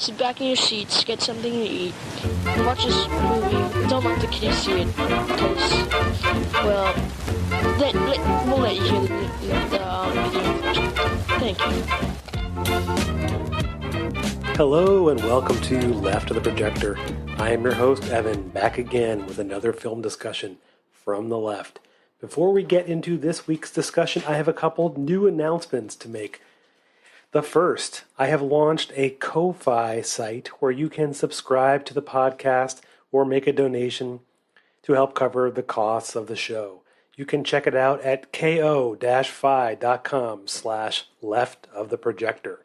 sit back in your seats, get something to eat, and watch this movie. Don't let the kiddies see it, because, well, we'll let you hear the beginning first. Thank you. Hello and welcome to Left of the Projector. I am your host, Evan, back again with another film discussion from the left. Before we get into this week's discussion, I have a couple new announcements to make. The first, I have launched a Ko-Fi site where you can subscribe to the podcast or make a donation to help cover the costs of the show. You can check it out at ko-fi.com/leftoftheprojector.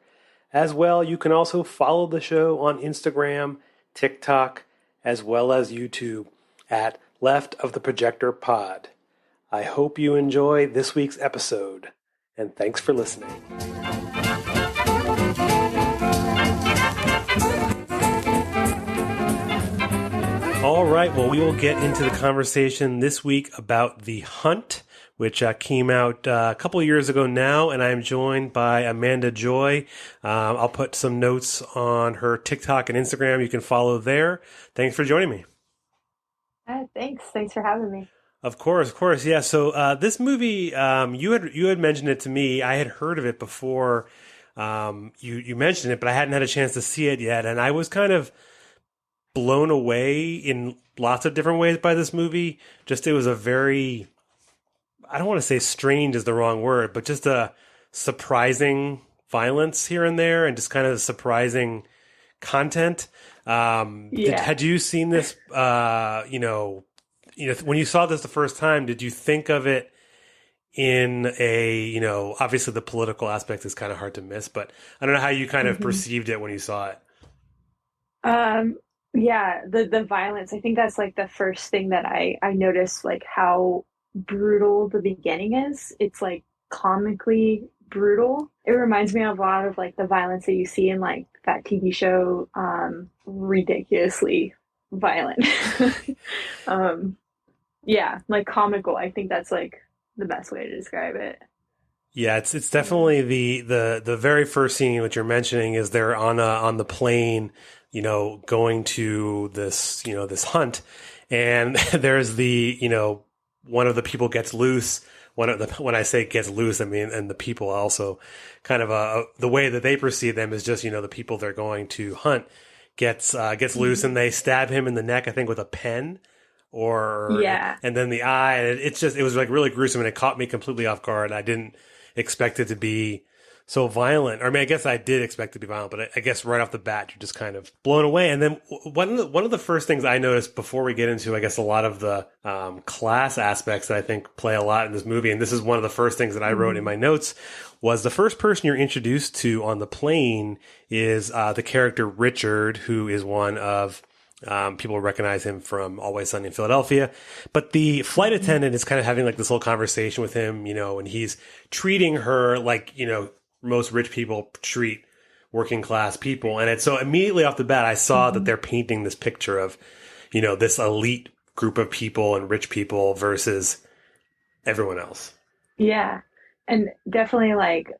As well, you can also follow the show on Instagram, TikTok, as well as YouTube at Left of the Projector Pod. I hope you enjoy this week's episode, and thanks for listening. All right, well, we will get into the conversation this week about The Hunt, which came out a couple of years ago now, and I'm joined by Amanda Joy. I'll put some notes on her TikTok and Instagram. You can follow there. Thanks for joining me. Thanks for having me. Of course, yeah. So this movie, you had mentioned it to me. I had heard of it before you mentioned it, but I hadn't had a chance to see it yet, and I was kind of blown away in lots of different ways by this movie. Just it was a very, I don't want to say strange is the wrong word, but just a surprising violence here and there, and just kind of surprising content. Had you seen this? When you saw this the first time, did you think of it in a, obviously the political aspect is kind of hard to miss, but I don't know how you kind of perceived it when you saw it. Yeah, the violence. I think that's like the first thing that I noticed, like how brutal the beginning is. It's like comically brutal. It reminds me of a lot of like the violence that you see in like that TV show, ridiculously violent. Yeah, like comical. I think that's like the best way to describe it. Yeah, it's definitely the very first scene which you're mentioning is they're on the plane, going to this hunt, and there's one of the people gets loose. When I say gets loose, I mean, and the people also kind of the way that they perceive them is just the people they're going to hunt gets loose, and they stab him in the neck, I think, with a pen. And then the eye, and it was like really gruesome, and it caught me completely off guard. I didn't expect it to be so violent. I mean, I guess I did expect it to be violent, but I guess right off the bat, you're just kind of blown away. And then one of the first things I noticed before we get into, I guess, a lot of the class aspects that I think play a lot in this movie, and this is one of the first things that I wrote in my notes, was the first person you're introduced to on the plane is the character Richard, who is one of people recognize him from Always Sunny in Philadelphia. But the flight attendant is kind of having like this whole conversation with him, and he's treating her like, most rich people treat working class people. And it's so immediately off the bat, I saw that they're painting this picture of, this elite group of people and rich people versus everyone else. Yeah. And definitely like,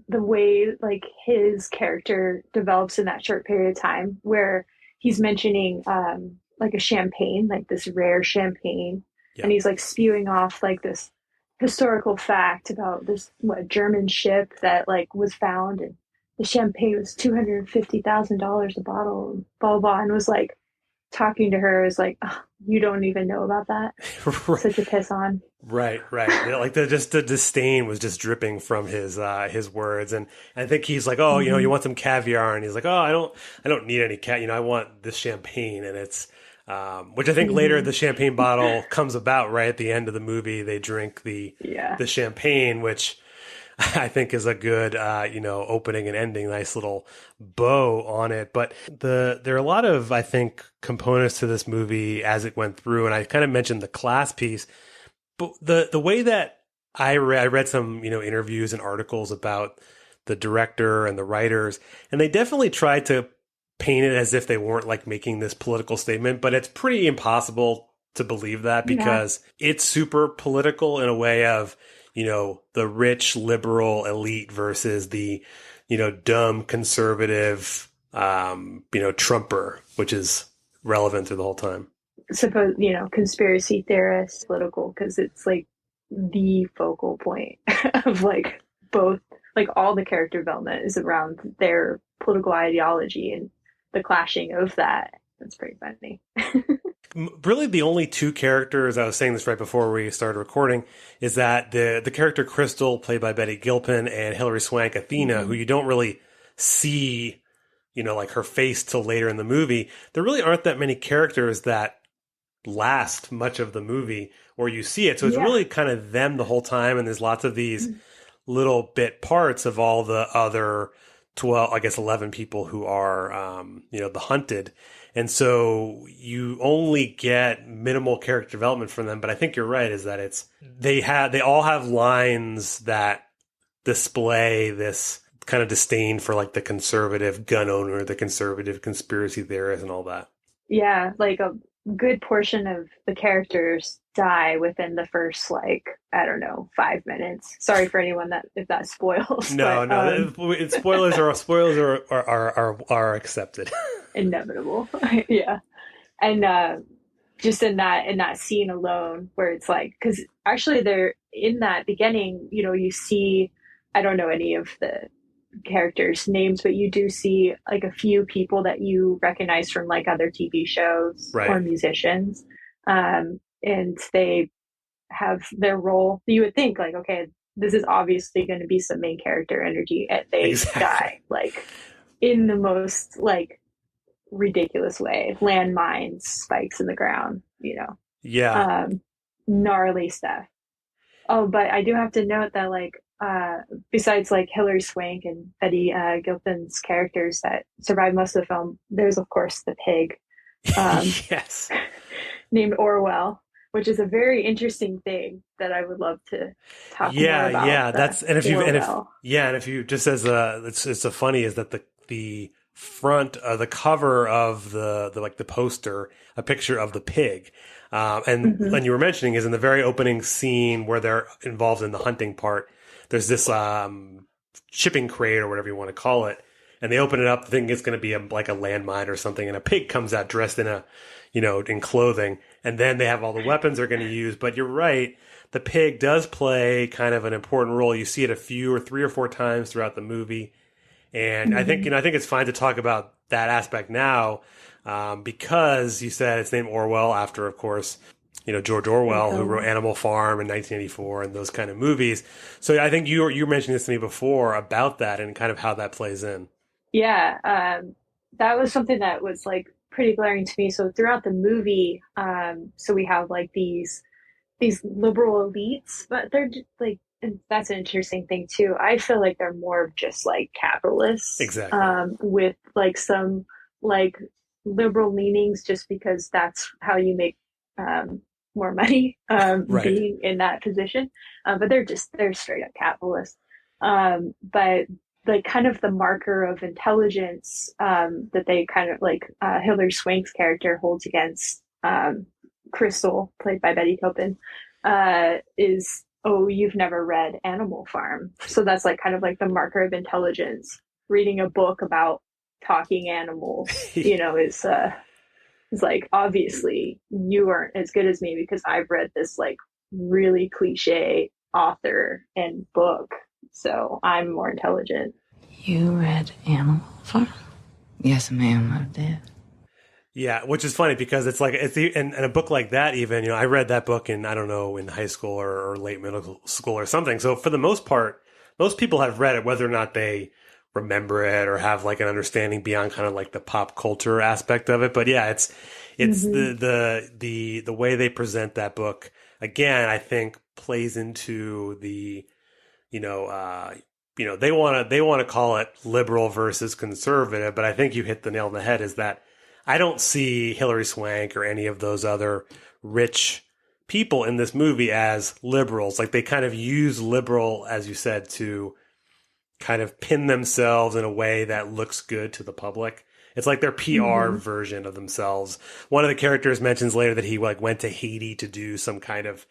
the way like his character develops in that short period of time where he's mentioning like a champagne, like this rare champagne. Yeah. And he's like spewing off like this historical fact about this German ship that like was found, and the champagne was $250,000 a bottle, blah, blah, blah, and was like talking to her is like, oh, you don't even know about that. Right. Such a piss on. Right. Like the disdain was just dripping from his words, and I think he's like, oh, you want some caviar, and he's like, oh, I don't need any I want this champagne, and it's which I think later the champagne bottle comes about right at the end of the movie. They drink the champagne, which I think is a good opening and ending, nice little bow on it. But there are a lot of, I think, components to this movie as it went through, and I kind of mentioned the class piece. But the way that I read some, interviews and articles about the director and the writers, and they definitely tried to paint it as if they weren't like making this political statement, but it's pretty impossible to believe that because it's super political in a way of, the rich liberal elite versus the, dumb conservative Trumper, which is relevant through the whole time. Suppose, conspiracy theorists, political, because it's like the focal point of like both, like all the character development is around their political ideology and the clashing of that. That's pretty funny. Really, the only two characters, I was saying this right before we started recording, is that the character Crystal, played by Betty Gilpin, and Hilary Swank, Athena, who you don't really see, like her face till later in the movie. There really aren't that many characters that last much of the movie where you see it. So it's really kind of them the whole time. And there's lots of these little bit parts of all the other 11 people who are, the hunted. And so you only get minimal character development from them. But I think you're right, is that they all have lines that display this kind of disdain for like the conservative gun owner, the conservative conspiracy theorist, and all that. Yeah, like a good portion of the characters die within the first, like, I don't know, 5 minutes. Sorry for anyone if that spoils. No, spoilers are accepted. Inevitable. Yeah. And just in that scene alone, where it's like, because actually they're in that beginning, you see, I don't know any of the characters' names, but you do see like a few people that you recognize from like other TV shows or musicians. And they have their role. You would think like, okay, this is obviously going to be some main character energy, and they die like in the most like ridiculous way. Landmines, spikes in the ground, gnarly stuff. Oh, but I do have to note that like besides like Hilary Swank and Betty Gilpin's characters that survive most of the film, there's of course the pig, yes, named Orwell, which is a very interesting thing that I would love to talk more about. Yeah, that's if you just as it's so funny is that the front the cover of the poster, a picture of the pig. And you were mentioning is in the very opening scene where they're involved in the hunting part. There's this shipping crate or whatever you want to call it, and they open it up thinking it's going to be like a landmine or something, and a pig comes out dressed in in clothing, and then they have all the weapons they're going to use. But you're right, the pig does play kind of an important role. You see it three or four times throughout the movie, and I think it's fine to talk about that aspect now. Because you said it's named Orwell after, of course, George Orwell, who wrote Animal Farm in 1984 and those kind of movies. So I think you were mentioning this to me before about that and kind of how that plays in. Yeah, that was something that was like pretty glaring to me. So throughout the movie, so we have like these liberal elites, but they're just, like, and that's an interesting thing too. I feel like they're more of just like capitalists, exactly, with like some like liberal leanings, just because that's how you make more money, being in that position. But they're straight up capitalists. But like kind of the marker of intelligence that they kind of like Hilary Swank's character holds against Crystal, played by Betty Gilpin, is, oh, you've never read Animal Farm. So that's like kind of like the marker of intelligence. Reading a book about talking animals, is like, obviously you aren't as good as me because I've read this like really cliche author and book, so I'm more intelligent. You read Animal Farm? Yes, ma'am, I did. Yeah, which is funny because it's like and a book like that, even I read that book in high school or late middle school or something. So for the most part, most people have read it, whether or not they remember it or have like an understanding beyond kind of like the pop culture aspect of it. But yeah, it's the way they present that book again, I think plays into the they want to call it liberal versus conservative, but I think you hit the nail on the head is that I don't see Hilary Swank or any of those other rich people in this movie as liberals. Like they kind of use liberal, as you said, to kind of pin themselves in a way that looks good to the public. It's like their PR version of themselves. One of the characters mentions later that he like went to Haiti to do some kind of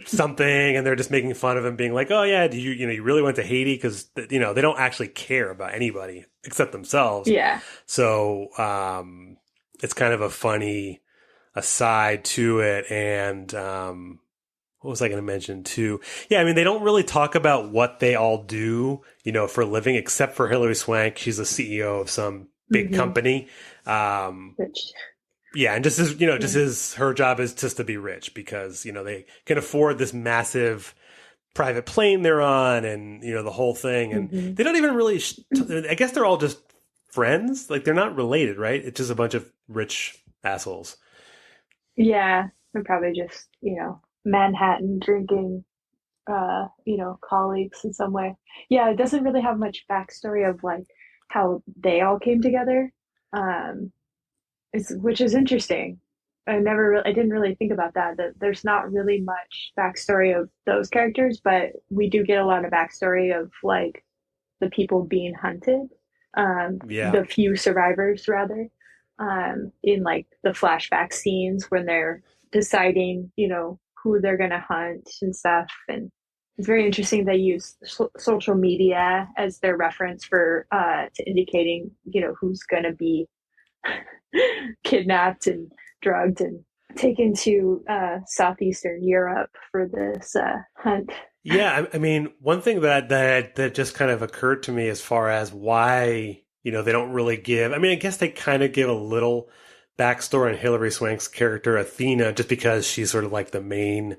something, and they're just making fun of him, being like, "Oh yeah, you really went to Haiti?" Because they don't actually care about anybody except themselves. Yeah. So it's kind of a funny aside to it, and what was I going to mention too? Yeah, I mean, they don't really talk about what they all do, for a living, except for Hilary Swank. She's the CEO of some big company. Which, Yeah, and her job is just to be rich because, they can afford this massive private plane they're on and, the whole thing. And they don't even really, I guess they're all just friends. Like, they're not related, right? It's just a bunch of rich assholes. yeah, they're probably just, Manhattan drinking, colleagues in some way. Yeah, it doesn't really have much backstory of like how they all came together. Um, which is interesting. I didn't really think about that there's not really much backstory of those characters, but we do get a lot of backstory of like the people being hunted, Yeah. the few survivors rather, in like the flashback scenes when they're deciding, who they're going to hunt and stuff. And it's very interesting they use social media as their reference for to indicating, who's going to be kidnapped and drugged and taken to southeastern Europe for this hunt. Yeah, I mean, one thing that just kind of occurred to me as far as why, they don't really give. I mean, I guess they kind of give a little backstory on Hilary Swank's character Athena, just because she's sort of like the main,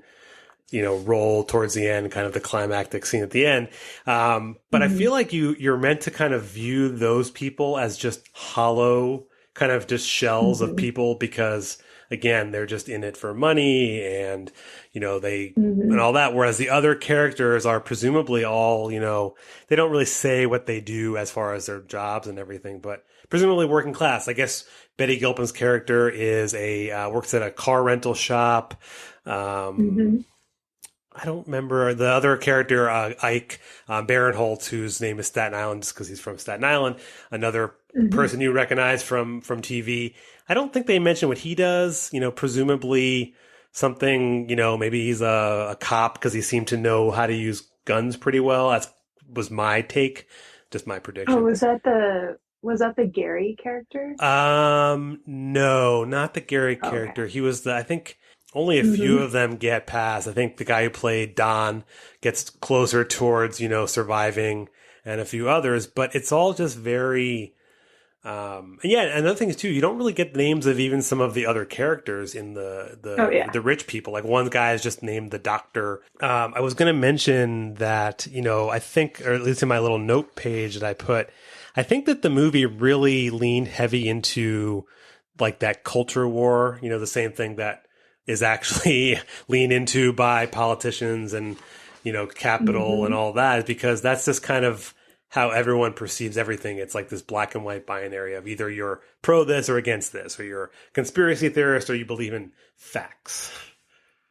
role towards the end, kind of the climactic scene at the end. But I feel like you're meant to kind of view those people as just hollow, kind of just shells of people, because again, they're just in it for money and, and all that. Whereas the other characters are presumably all, they don't really say what they do as far as their jobs and everything, but presumably working class. I guess Betty Gilpin's character is works at a car rental shop. I don't remember the other character, Ike Barinholtz, whose name is Staten Island just because he's from Staten Island. Another person you recognize from TV. I don't think they mention what he does. Presumably something. Maybe he's a cop because he seemed to know how to use guns pretty well. That was my take, just my prediction. Oh, was that the Gary character? No, not the Gary character. Okay. He was I think. Only a few of them get past. I think the guy who played Don gets closer towards, surviving, and a few others, but it's all just very, yeah. Another thing is too, you don't really get names of even some of the other characters in the rich people. Like one guy is just named the doctor. I was going to mention that, I think, or at least in my little note page that I put, I think that the movie really leaned heavy into like that culture war, the same thing that is actually leaned into by politicians and, capital and all that, is because that's just kind of how everyone perceives everything. It's like this black and white binary of either you're pro this or against this, or you're a conspiracy theorist, or you believe in facts.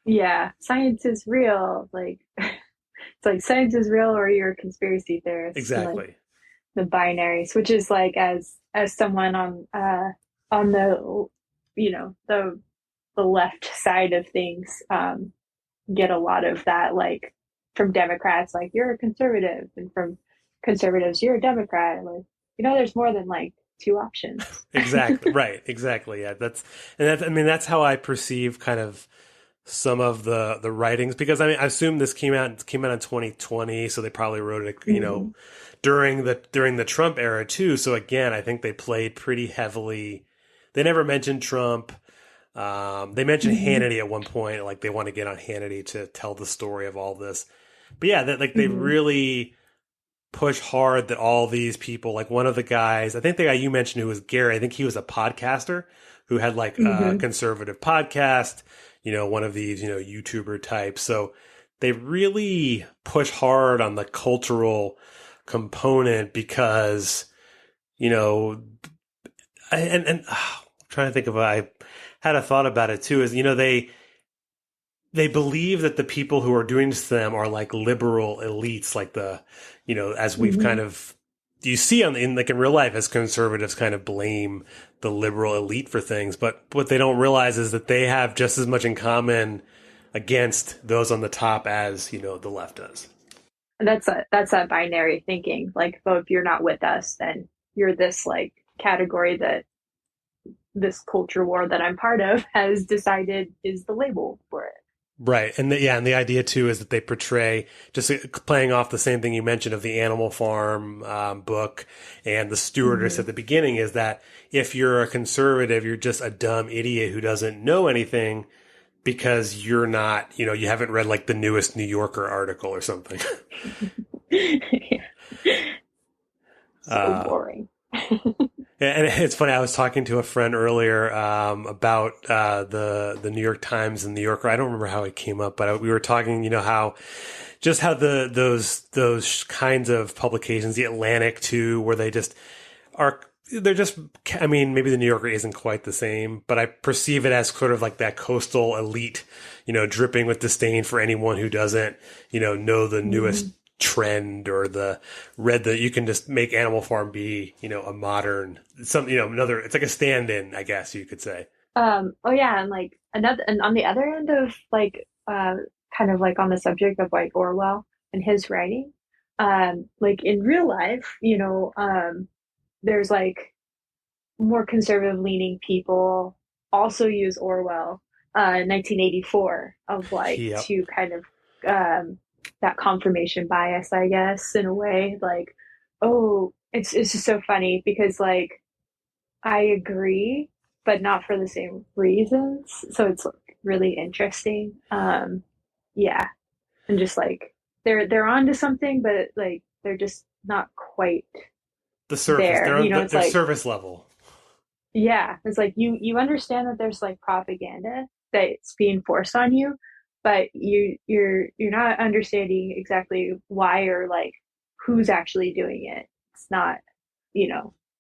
Yeah, science is real. Like, it's like science is real or you're a conspiracy theorist. Exactly. Like, the binaries, which is like as someone on the, the left side of things, get a lot of that, like from Democrats, like you're a conservative, and from conservatives, you're a Democrat. Like, there's more than like two options. Exactly. Right. Exactly. Yeah. That's how I perceive kind of some of the writings, because I assume this came out in 2020, so they probably wrote it, during the Trump era too. So again, I think they played pretty heavily. They never mentioned Trump. They mentioned Hannity at one point, like they want to get on Hannity to tell the story of all this. But yeah, they really push hard that all these people, like one of the guys, I think the guy you mentioned who was Gary, I think he was a podcaster who had like a conservative podcast, one of these, YouTuber types. So they really push hard on the cultural component because, I'm trying to think of I had a thought about it too, is, they believe that the people who are doing this to them are like liberal elites, like as we've kind of, you see in real life, as conservatives kind of blame the liberal elite for things. But what they don't realize is that they have just as much in common against those on the top as, the left does. And that's that binary thinking. Like, oh, if you're not with us, then you're this like category that this culture war that I'm part of has decided is the label for it. Right. And and the idea too is that they portray, just playing off the same thing you mentioned of the Animal Farm book and the stewardess at the beginning, is that if you're a conservative, you're just a dumb idiot who doesn't know anything because you're not, you haven't read like the newest New Yorker article or something. Yeah. So boring. And it's funny, I was talking to a friend earlier about the New York Times and New Yorker. I don't remember how it came up, but we were talking, how those kinds of publications, the Atlantic too, where they're just, I mean, maybe the New Yorker isn't quite the same, but I perceive it as sort of like that coastal elite, dripping with disdain for anyone who doesn't, know the newest trend or you can just make Animal Farm be, a modern, another, it's like a stand-in, I guess you could say. And like and on the other end of like, kind of like on the subject of like Orwell and his writing, like in real life, there's like more conservative leaning people also use Orwell, 1984 of like to kind of, that confirmation bias, I guess, in a way. Like, oh, it's just so funny because like I agree, but not for the same reasons. So it's like, really interesting. Yeah, and just like they're onto something, but like they're just not quite the surface. There. They're on it's their like, surface level. Yeah, it's like you understand that there's like propaganda that's being forced on you, but you're not understanding exactly why or like who's actually doing it. It's not,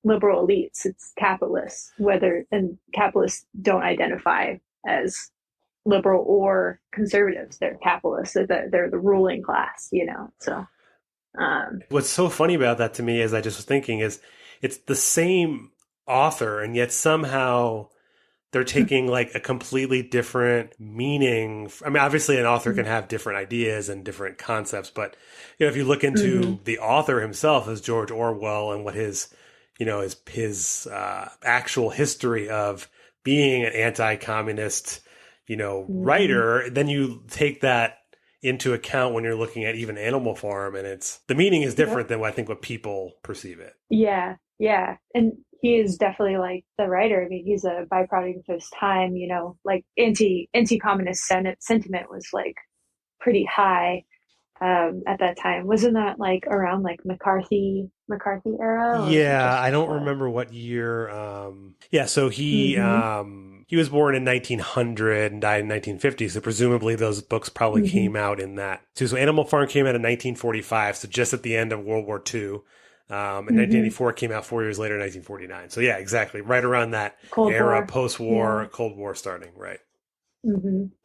liberal elites, it's capitalists, and capitalists don't identify as liberal or conservatives. They're capitalists, they're the ruling class, so what's so funny about that to me, as I just was thinking, is it's the same author and yet somehow they're taking like a completely different meaning. I mean, obviously an author can have different ideas and different concepts, but if you look into the author himself as George Orwell and what his actual history of being an anti-communist, writer, then you take that into account when you're looking at even Animal Farm, and the meaning is different than what people perceive it. Yeah. And he is definitely like the writer. I mean, he's a byproduct of his time, like anti-communist sentiment was like pretty high at that time. Wasn't that like around like McCarthy era? Yeah, I don't remember what year. So he he was born in 1900 and died in 1950. So presumably those books probably came out in that too. So Animal Farm came out in 1945, so just at the end of World War II. And 1984 came out 4 years later, 1949. So yeah, exactly, right around that Cold era, War. Post-war, Cold War starting, right?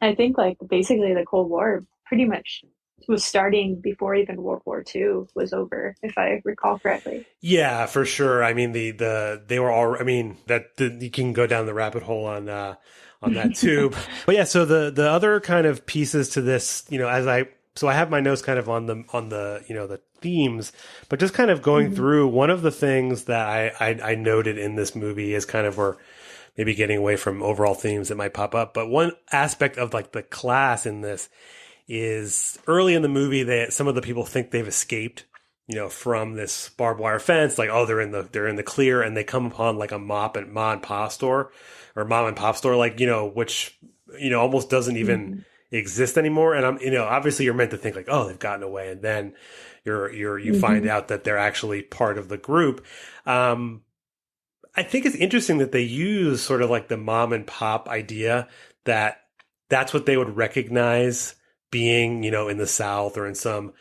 I think like basically the Cold War pretty much was starting before even World War II was over, if I recall correctly. Yeah, for sure. I mean, they were all. I mean, you can go down the rabbit hole on that too. But yeah, so the other kind of pieces to this, so I have my notes kind of on the the themes, but just kind of going through, one of the things that I noted in this movie is kind of, or maybe getting away from overall themes that might pop up, but one aspect of like the class in this is early in the movie that some of the people think they've escaped, from this barbed wire fence, like, oh, they're in the clear, and they come upon like a mom and pop store, like, which, almost doesn't even exist anymore. And I'm, obviously you're meant to think like, oh, they've gotten away. And then you find out that they're actually part of the group. I think it's interesting that they use sort of like the mom and pop idea, that's what they would recognize being, in the South or in some,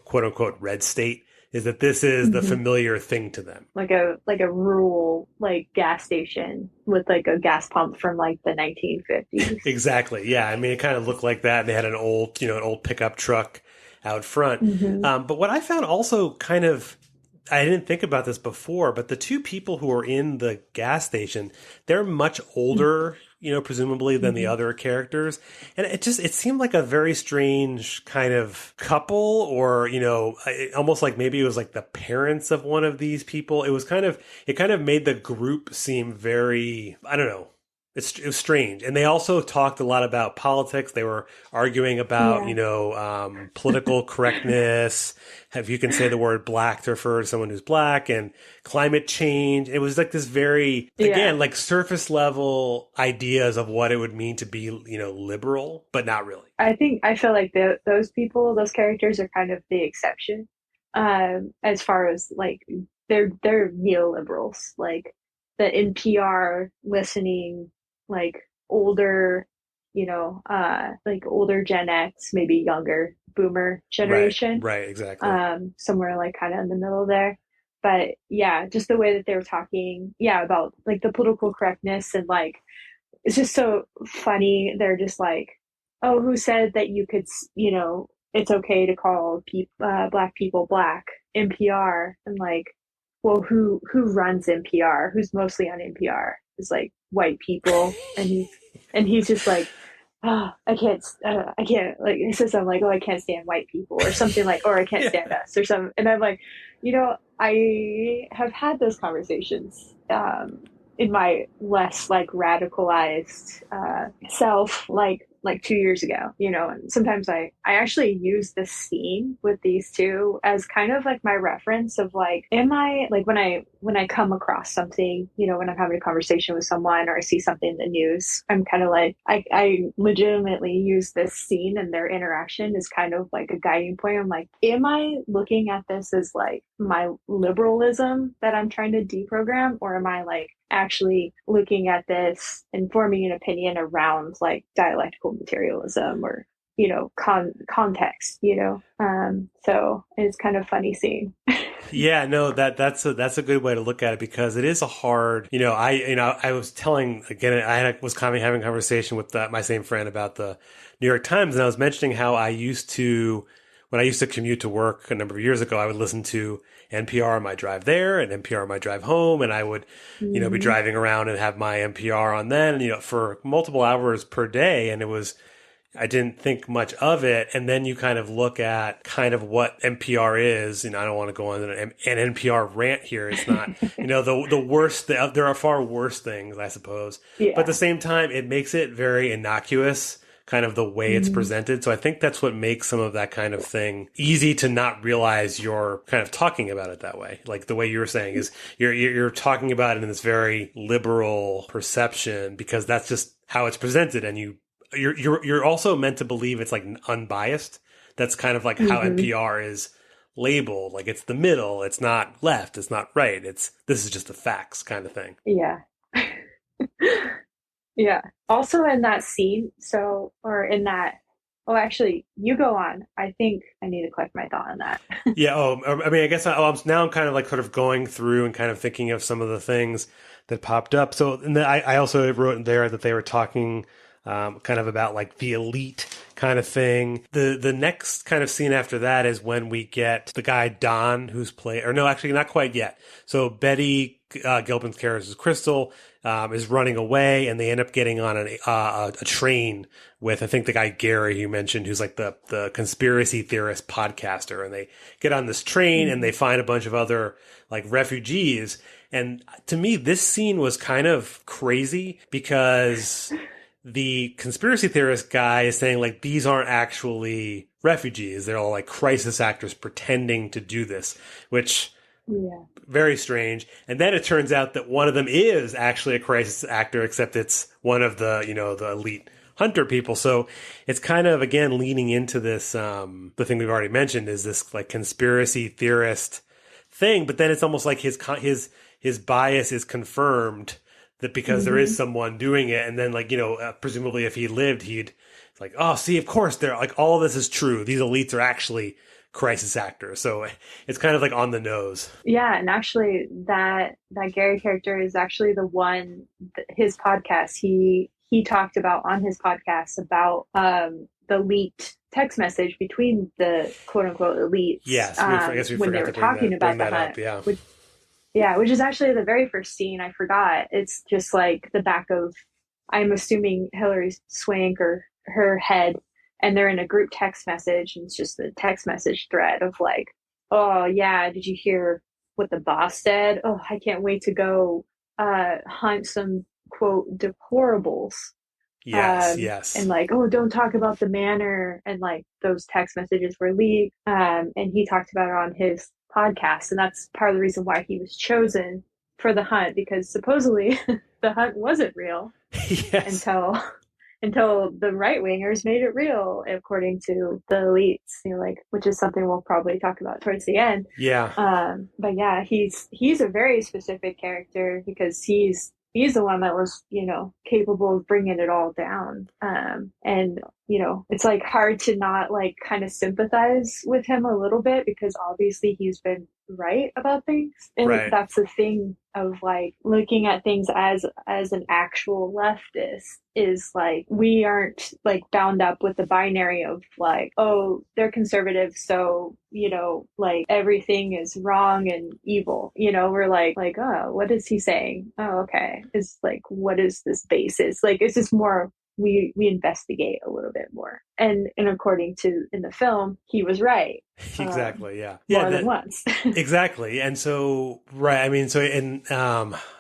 quote unquote red state, is that this is the familiar thing to them. Like a rural, like gas station with like a gas pump from like the 1950s. Exactly. Yeah. I mean, it kind of looked like that. They had an old pickup truck out front. But what I found also kind of, I didn't think about this before, but the two people who are in the gas station, they're much older presumably than the other characters. And it seemed like a very strange kind of couple, or, almost like maybe it was like the parents of one of these people. It kind of made the group seem very, I don't know. It was strange. And they also talked a lot about politics. They were arguing about, political correctness. If you can say the word black to refer to someone who's black, and climate change. It was like this very, again, like surface level ideas of what it would mean to be, liberal, but not really. I feel like those characters are kind of the exception, as far as like they're neoliberals, like the NPR listening, like older, like older Gen X, maybe younger boomer generation. Right, exactly. Somewhere like kind of in the middle there. But yeah, just the way that they were talking, about like the political correctness, and like it's just so funny. They're just like, oh, who said that you could, it's okay to call black people black? NPR. And like, well, who runs NPR? Who's mostly on NPR? Is like white people, and he's just like, oh, I can't, like, he says something like, oh, I can't stand white people, or something like, or I can't stand us, or something. And I'm like, I have had those conversations in my less like radicalized self, like 2 years ago, and sometimes I actually use this scene with these two as kind of like my reference of like, am I like, when I come across something, when I'm having a conversation with someone, or I see something in the news, I'm kind of like, I legitimately use this scene and their interaction as kind of like a guiding point. I'm like, am I looking at this as like my liberalism that I'm trying to deprogram, or am I like actually looking at this and forming an opinion around like dialectical materialism, or context, so it's kind of funny seeing. Yeah, no, that's a good way to look at it, because it is a hard, I was telling, again, was having a conversation with my same friend about the New York Times, and I was mentioning how when I used to commute to work a number of years ago, I would listen to NPR on my drive there and NPR on my drive home. And I would, be driving around and have my NPR on then, for multiple hours per day. And I didn't think much of it. And then you kind of look at kind of what NPR is. I don't want to go on an NPR rant here. It's not, the worst, there are far worse things, I suppose. Yeah. But at the same time, it makes it very innocuous, kind of the way it's presented. So I think that's what makes some of that kind of thing easy to not realize you're kind of talking about it that way. Like the way you were saying is you're talking about it in this very liberal perception, because that's just how it's presented. And you're also meant to believe it's like unbiased. That's kind of like how NPR is labeled. Like it's the middle. It's not left. It's not right. This is just the facts kind of thing. Yeah. Yeah. Also in that scene, actually, you go on. I think I need to collect my thought on that. Yeah. I mean, I guess I'm kind of like sort of going through and kind of thinking of some of the things that popped up. So I also wrote in there that they were talking kind of about like the elite kind of thing. The next kind of scene after that is when we get the guy Don, who's actually not quite yet. So Betty Gilpin's character is Crystal, is running away, and they end up getting on a train with, I think, the guy Gary you mentioned, who's like the conspiracy theorist podcaster. And they get on this train and they find a bunch of other like refugees. And to me, this scene was kind of crazy, because the conspiracy theorist guy is saying like, these aren't actually refugees. They're all like crisis actors pretending to do this, which very strange. And then it turns out that one of them is actually a crisis actor, except it's one of the, the elite hunter people. So it's kind of, again, leaning into this, the thing we've already mentioned is this like conspiracy theorist thing. But then it's almost like his bias is confirmed, that because there is someone doing it. And then like, presumably if he lived, it's like, oh, see, of course they're like, all this is true. These elites are actually crisis actors. So it's kind of like on the nose. Yeah. And actually that Gary character is actually the one, his podcast, he talked about on his podcast about, the leaked text message between the quote unquote elites. Yes. I guess we when they were talking about the hunt. Up, which is actually the very first scene. I forgot. It's just like the back of I'm assuming Hillary Swank or her head, and they're in a group text message, and it's just a text message thread of like, oh yeah, did you hear what the boss said? Oh, I can't wait to go hunt some quote deplorables. Yes, yes. And like, oh, don't talk about the manor, and like those text messages were leaked. And he talked about it on his podcast, and that's part of the reason why he was chosen for the hunt, because supposedly the hunt wasn't real Yes. until the right wingers made it real, according to the elites. You know, like, which is something we'll probably talk about towards the end. Yeah. But yeah, he's a very specific character, because he's the one that was, you know, capable of bringing it all down. And you know, it's like hard to not like kind of sympathize with him a little bit, because obviously he's been right about things, and Right. that's the thing of like looking at things as an actual leftist, is like we aren't like bound up with the binary of like, oh, they're conservative, so you know, like everything is wrong and evil. You know, we're like, oh, what is he saying? Oh, okay. It's like, what is this basis? Like, it's just more, we investigate a little bit more, and according to in the film, he was right. Exactly. Yeah. More than once. Exactly. And so, right. I mean, so, and,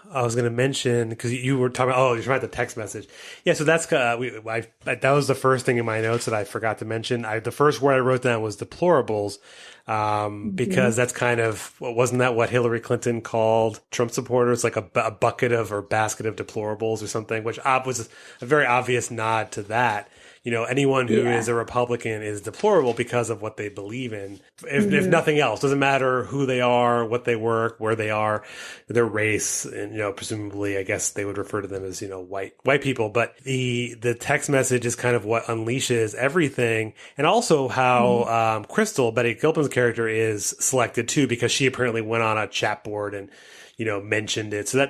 I was going to mention, because you were talking about, you're talking about the text message. Yeah. So that's, that was the first thing in my notes that I forgot to mention. The first word I wrote down was deplorables, because that's kind of, wasn't that what Hillary Clinton called Trump supporters? Like a bucket of, or basket of deplorables or something, which was a very obvious nod to that. You know, anyone who is a Republican is deplorable because of what they believe in. If nothing else, doesn't matter who they are, what they work, where they are, their race, and, you know, presumably, I guess they would refer to them as, you know, white people. But the text message is kind of what unleashes everything. And also how, Crystal, Betty Gilpin's character, is selected too, because she apparently went on a chat board and, you know, mentioned it. So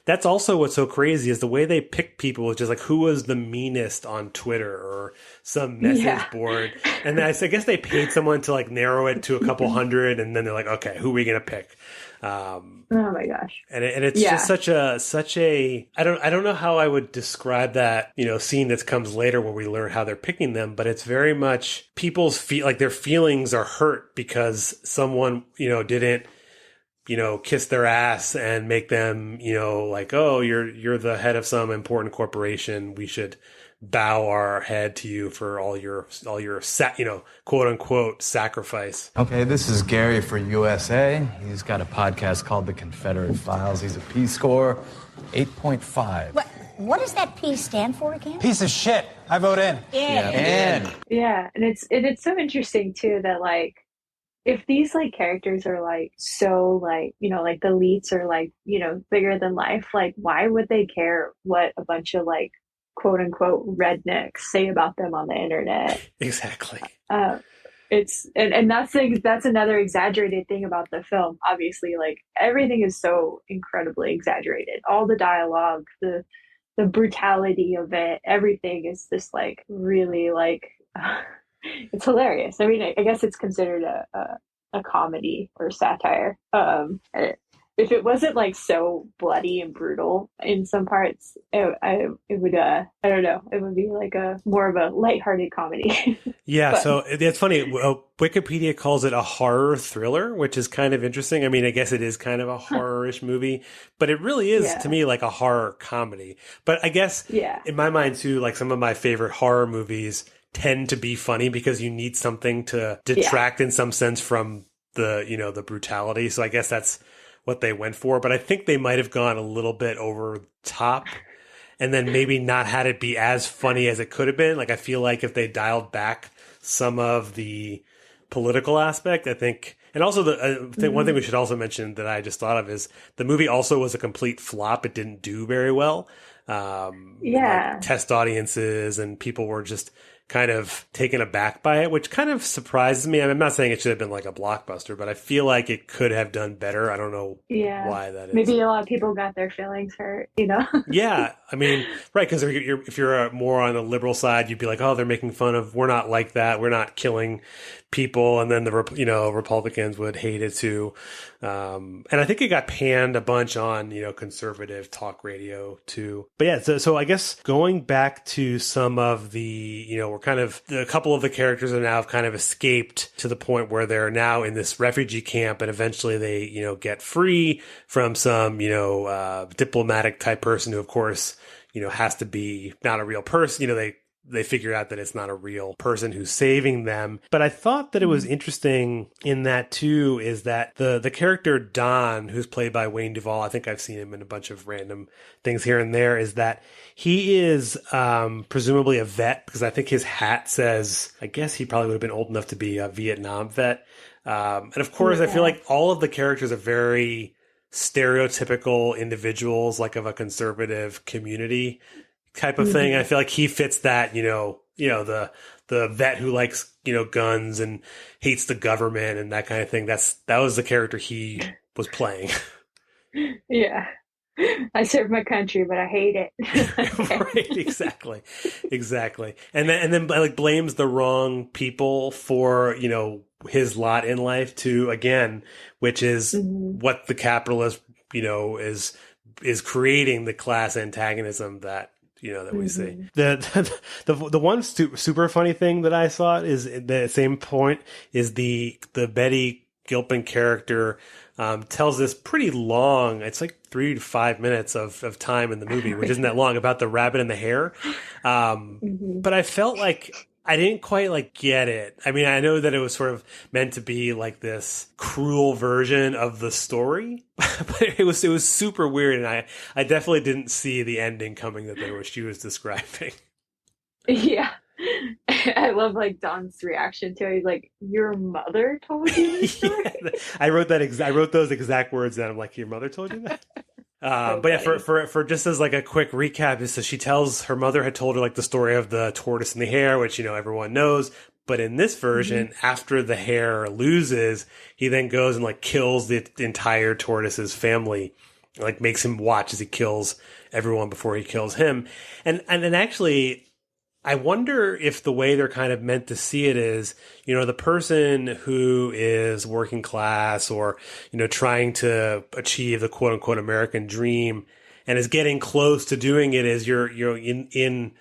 that's also what's so crazy, is the way they pick people, which is like, who was the meanest on Twitter or some message board. And then I guess they paid someone to like narrow it to a couple hundred, and then they're like, okay, who are we going to pick? Oh my gosh. And it's just such a, I don't know how I would describe that, you know, scene that comes later where we learn how they're picking them, but it's very much people's like their feelings are hurt because someone, you know, didn't, you know, kiss their ass and make them, you know, like, oh, you're the head of some important corporation. We should bow our head to you for all your you know, quote unquote sacrifice. Okay, this is Gary for USA. He's got a podcast called The Confederate Files. He's a Peace Corps 8.5. What does that P stand for again? Piece of shit. I vote in. In. Yeah, and it's so interesting too that like, if these like characters are like so like, you know, like the elites are like, you know, bigger than life, like why would they care what a bunch of like quote unquote rednecks say about them on the internet? Exactly. It's and that's another exaggerated thing about the film. Obviously, like everything is so incredibly exaggerated. All the dialogue, the brutality of it, everything is just like really like it's hilarious. I mean, I guess it's considered a comedy or satire. If it wasn't like so bloody and brutal in some parts, it would I don't know, it would be like a more of a lighthearted comedy. Yeah, so it's funny. Wikipedia calls it a horror thriller, which is kind of interesting. I mean, I guess it is kind of a horror-ish movie, but it really is to me like a horror comedy. But I guess in my mind too, like some of my favorite horror movies tend to be funny because you need something to detract in some sense from the, you know, the brutality. So I guess that's what they went for, but I think they might have gone a little bit over top and then maybe not had it be as funny as it could have been. Like, I feel like if they dialed back some of the political aspect, I think, and also one thing we should also mention that I just thought of is the movie also was a complete flop. It didn't do very well. Like test audiences and people were just kind of taken aback by it, which kind of surprises me. I'm not saying it should have been like a blockbuster, but I feel like it could have done better. I don't know why that is. Maybe a lot of people got their feelings hurt, you know? Yeah. I mean, right. Because if you're more on the liberal side, you'd be like, oh, they're making fun of, we're not like that. We're not killing people, and then the Republicans would hate it too. And I think it got panned a bunch on conservative talk radio too. But yeah, so I guess going back to some of the we're kind of a couple of the characters are now have kind of escaped to the point where they're now in this refugee camp, and eventually they get free from some diplomatic type person who of course has to be not a real person. They figure out that it's not a real person who's saving them. But I thought that it was interesting in that too, is that the character Don, who's played by Wayne Duvall, I think I've seen him in a bunch of random things here and there, is that he is presumably a vet, because I think his hat says, I guess he probably would have been old enough to be a Vietnam vet. And of course, I feel like all of the characters are very stereotypical individuals, like of a conservative community type of thing. I feel like he fits that, the vet who likes, guns and hates the government and that kind of thing. That was the character he was playing. Yeah. I serve my country, but I hate it. Right, exactly. And then like blames the wrong people for, his lot in life too, again, which is what the capitalist, is creating, the class antagonism that that we see. The one super funny thing that I saw is the same point is the Betty Gilpin character tells this pretty long, it's like 3 to 5 minutes of time in the movie, which isn't that long, about the rabbit and the hare. But I felt like I didn't quite get it. I mean, I know that it was sort of meant to be like this cruel version of the story, but it was super weird, and I definitely didn't see the ending coming that she was describing. Yeah. I love Don's reaction to it. He's like, "Your mother told you this story?" Yeah, I wrote those exact words down. I'm like, "Your mother told you that?" But yeah, for just as a quick recap, is that she tells her mother had told her the story of the tortoise and the hare, which everyone knows. But in this version, after the hare loses, he then goes and kills the entire tortoise's family, makes him watch as he kills everyone before he kills him. And then actually, I wonder if the way they're kind of meant to see it is, the person who is working class or, trying to achieve the quote unquote American dream and is getting close to doing it, is you're in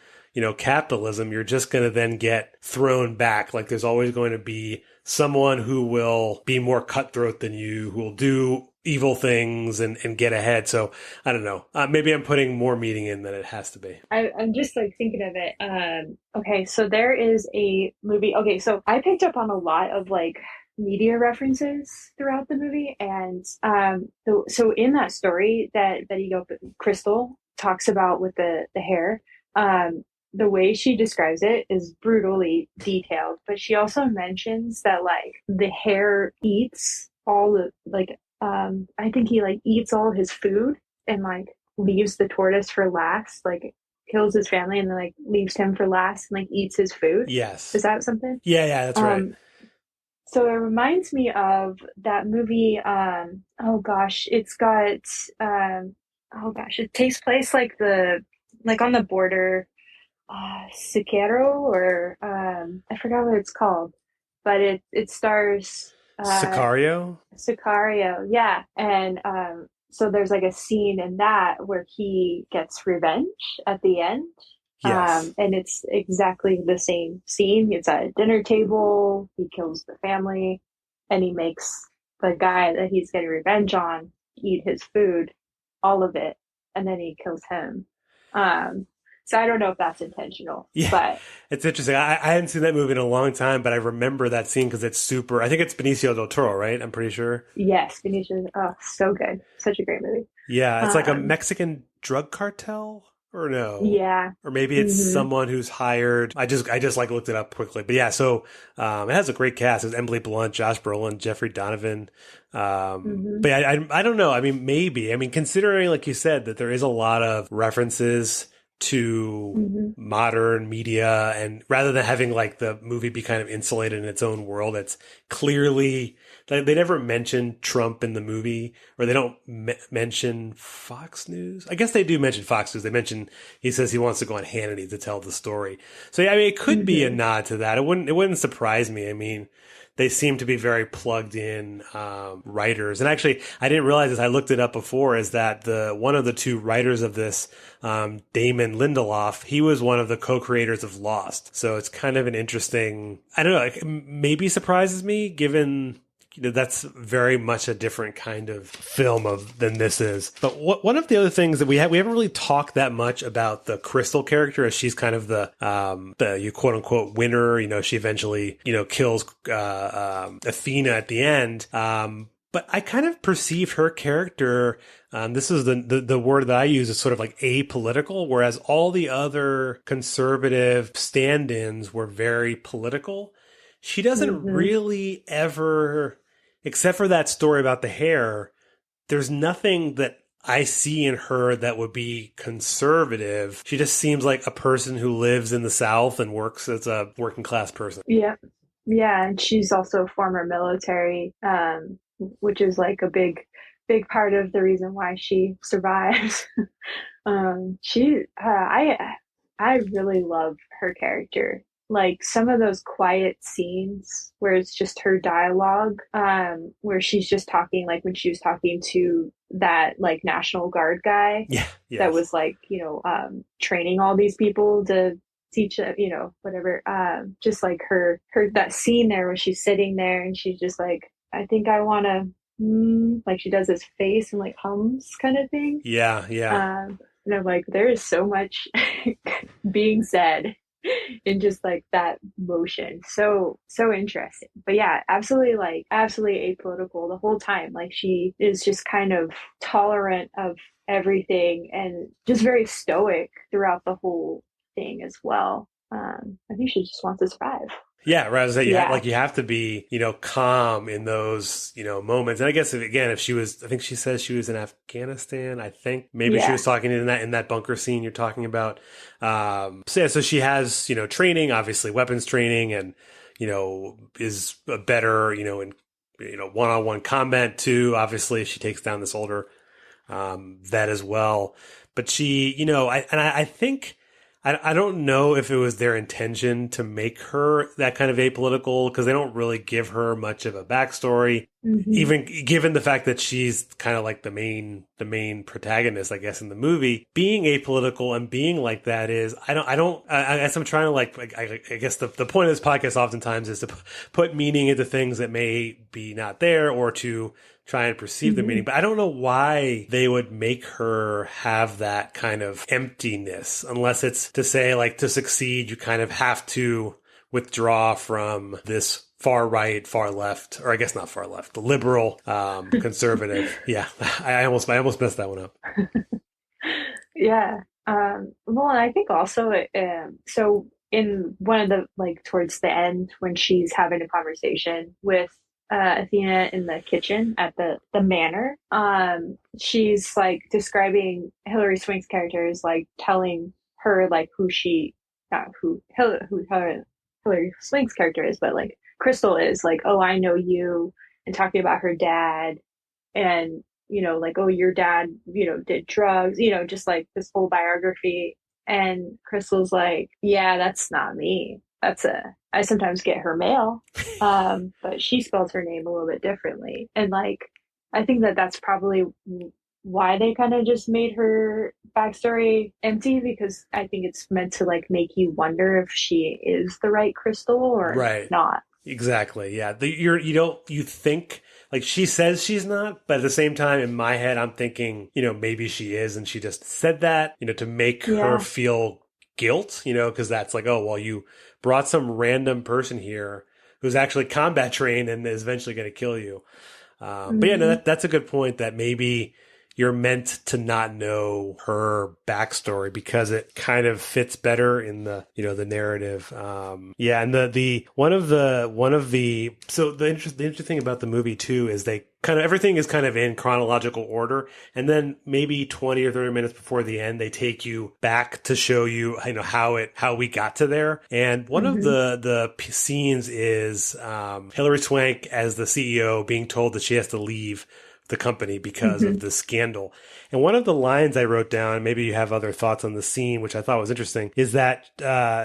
capitalism, you're just going to then get thrown back. There's always going to be someone who will be more cutthroat than you, who will do evil things and get ahead. So I don't know. Maybe I'm putting more meaning in than it has to be. I'm just thinking of it. Okay, so there is a movie. Okay, so I picked up on a lot of media references throughout the movie, and so in that story that Betty Crystal talks about with the hair, the way she describes it is brutally detailed, but she also mentions that the hare eats all the I think he eats all his food and leaves the tortoise for last, kills his family and then leaves him for last and eats his food. Yes. Is that something? Yeah, that's right. So it reminds me of that movie. Oh gosh, it's got it takes place on the border, Siqueiro, or I forgot what it's called, but it stars Sicario, yeah. And so there's a scene in that where he gets revenge at the end. Yes. And it's exactly the same scene. It's at a dinner table, he kills the family, and he makes the guy that he's getting revenge on eat his food, all of it, and then he kills him. So I don't know if that's intentional. Yeah, but it's interesting. I hadn't seen that movie in a long time, but I remember that scene because it's super. I think it's Benicio del Toro, right? I'm pretty sure. Yes, Benicio. Oh, so good. Such a great movie. Yeah, it's a Mexican drug cartel, or no? Yeah, or maybe it's someone who's hired. I just looked it up quickly, but yeah. So it has a great cast. It's Emily Blunt, Josh Brolin, Jeffrey Donovan. But yeah, I don't know. I mean, maybe. I mean, considering like you said that there is a lot of references to modern media, and rather than having the movie be kind of insulated in its own world, it's clearly they never mention Trump in the movie, or they don't mention Fox News. I guess they do mention Fox News. They mention, he says he wants to go on Hannity to tell the story. So yeah, I mean, it could be a nod to that. It wouldn't surprise me. I mean, they seem to be very plugged in writers. And actually, I didn't realize this. I looked it up before. Is that one of the two writers of this, Damon Lindelof? He was one of the co-creators of Lost. So it's kind of an interesting. I don't know. It maybe surprises me, given that's very much a different kind of film than this is. But one of the other things that we haven't really talked that much about the Crystal character, as she's kind of the you quote unquote winner. She eventually kills Athena at the end. But I kind of perceived her character. This is the word that I use, is sort of like apolitical, whereas all the other conservative stand-ins were very political. She doesn't really ever, except for that story about the hair, there's nothing that I see in her that would be conservative. She just seems like a person who lives in the South and works as a working class person. Yeah. Yeah. And she's also former military, which is like a big part of the reason why she survives. I really love her character. Like some of those quiet scenes where it's just her dialogue, where she's just talking, like when she was talking to that like National Guard guy that was like, training all these people to teach, whatever. Just like her that scene there where she's sitting there and she's just like, I think I want to, like she does this face and like hums kind of thing. Yeah. And I'm like, there is so much being said in just like that motion. So interesting. But yeah, absolutely apolitical the whole time. Like she is just kind of tolerant of everything and just very stoic throughout the whole thing as well. I think she just wants to survive. Yeah, right. You have to be, calm in those, moments. And I guess if she was, I think she says she was in Afghanistan. I think maybe she was talking in that bunker scene you're talking about. So she has, training, obviously weapons training, and, is a better, in, one-on-one combat too. Obviously, if she takes down this older, vet as well. But she, I think, I don't know if it was their intention to make her that kind of apolitical, because they don't really give her much of a backstory, even given the fact that she's kind of like the main protagonist, I guess, in the movie. Being apolitical and being like that is, I guess I'm trying to I guess the point of this podcast oftentimes is to put meaning into things that may be not there, or to try and perceive the meaning. But I don't know why they would make her have that kind of emptiness, unless it's to say, like, to succeed, you kind of have to withdraw from this far right, far left, or I guess not far left, the liberal, conservative. Yeah, I almost messed that one up. Yeah. Well, and I think also, so in one of the, like, towards the end, when she's having a conversation with Athena in the kitchen at the manor, she's like describing Hilary Swank's character, is like telling her like who Hilary Swank's character is, but like Crystal is like, oh, I know you, and talking about her dad, and like, oh, your dad did drugs, just like this whole biography. And Crystal's like, yeah, that's not me. I sometimes get her mail, but she spells her name a little bit differently. And like, I think that's probably why they kind of just made her backstory empty, because I think it's meant to like make you wonder if she is the right Crystal or not. Exactly. Yeah. You think, like, she says she's not, but at the same time, in my head, I'm thinking, maybe she is, and she just said that, to make her feel guilt, because that's like, oh, well, you brought some random person here who's actually combat trained and is eventually going to kill you. But yeah, no, that's a good point, that maybe, you're meant to not know her backstory because it kind of fits better in the, the narrative. And the one of the so the interesting thing about the movie too is they kind of, everything is kind of in chronological order. And then maybe 20 or 30 minutes before the end, they take you back to show you, how we got to there. And one of the scenes is, Hilary Swank as the CEO being told that she has to leave the company because of the scandal. And one of the lines I wrote down, maybe you have other thoughts on the scene, which I thought was interesting, is that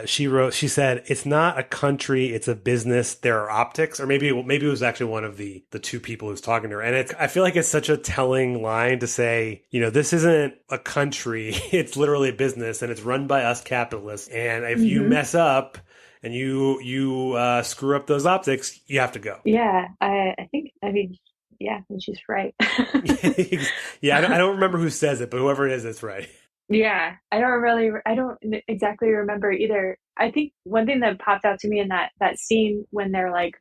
she said, "It's not a country, it's a business. There are optics." Or maybe it was actually one of the two people who's talking to her. And I feel like it's such a telling line to say, this isn't a country, it's literally a business, and it's run by us capitalists. And if you mess up and you screw up those optics, you have to go. Yeah, yeah, and she's right. Yeah, I don't remember who says it, but whoever it is, it's right. Yeah, I don't exactly remember either. I think one thing that popped out to me in that scene when they're like